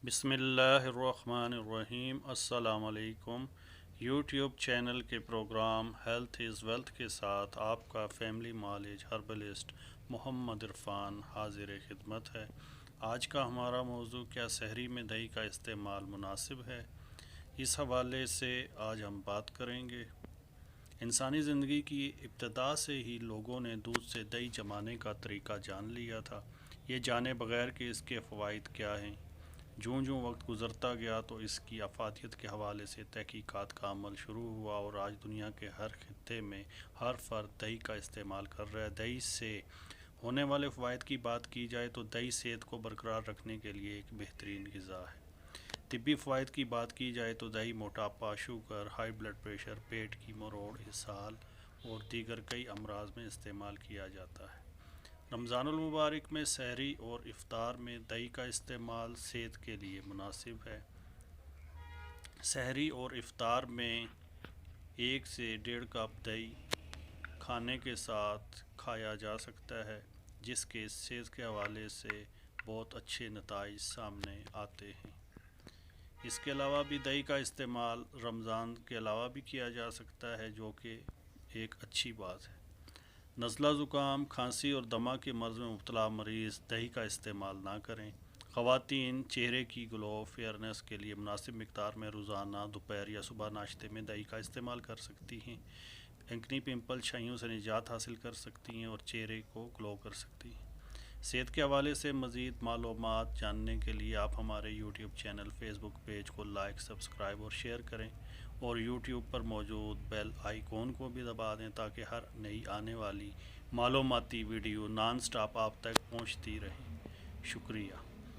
بسم اللہ الرحمن الرحیم۔ السلام علیکم۔ یوٹیوب چینل کے پروگرام ہیلتھ از ویلتھ کے ساتھ آپ کا فیملی مالج ہربلسٹ محمد عرفان حاضر خدمت ہے۔ آج کا ہمارا موضوع، کیا سحری میں دہی کا استعمال مناسب ہے، اس حوالے سے آج ہم بات کریں گے۔ انسانی زندگی کی ابتدا سے ہی لوگوں نے دودھ سے دہی جمانے کا طریقہ جان لیا تھا، یہ جانے بغیر کہ اس کے فوائد کیا ہیں۔ جوں جوں وقت گزرتا گیا تو اس کی افادیت کے حوالے سے تحقیقات کا عمل شروع ہوا، اور آج دنیا کے ہر خطے میں ہر فرد دہی کا استعمال کر رہا ہے۔ دہی سے ہونے والے فوائد کی بات کی جائے تو دہی صحت کو برقرار رکھنے کے لیے ایک بہترین غذا ہے۔ طبی فوائد کی بات کی جائے تو دہی موٹاپا، شوگر، ہائی بلڈ پریشر، پیٹ کی مروڑ، اسہال اور دیگر کئی امراض میں استعمال کیا جاتا ہے۔ رمضان المبارک میں سحری اور افطار میں دہی کا استعمال صحت کے لیے مناسب ہے۔ سحری اور افطار میں 1 سے 1.5 کپ دہی کھانے کے ساتھ کھایا جا سکتا ہے، جس کے صحت کے حوالے سے بہت اچھے نتائج سامنے آتے ہیں۔ اس کے علاوہ بھی دہی کا استعمال رمضان کے علاوہ بھی کیا جا سکتا ہے، جو کہ ایک اچھی بات ہے۔ نزلہ، زکام، کھانسی اور دمہ کے مرض میں مبتلا مریض دہی کا استعمال نہ کریں۔ خواتین چہرے کی گلو فیئرنس کے لیے مناسب مقدار میں روزانہ دوپہر یا صبح ناشتے میں دہی کا استعمال کر سکتی ہیں۔ اینکنی پمپل چھائیوں سے نجات حاصل کر سکتی ہیں اور چہرے کو گلو کر سکتی ہیں۔ صحت کے حوالے سے مزید معلومات جاننے کے لیے آپ ہمارے یوٹیوب چینل، فیس بک پیج کو لائک، سبسکرائب اور شیئر کریں، اور یوٹیوب پر موجود بیل آئیکن کو بھی دبا دیں تاکہ ہر نئی آنے والی معلوماتی ویڈیو نان سٹاپ آپ تک پہنچتی رہے۔ شکریہ۔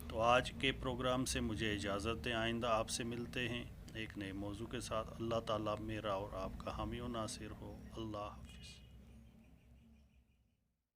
تو آج کے پروگرام سے مجھے اجازت دیں، آئندہ آپ سے ملتے ہیں ایک نئے موضوع کے ساتھ۔ اللہ تعالیٰ میرا اور آپ کا حامی و ناصر ہو۔ اللہ حافظ۔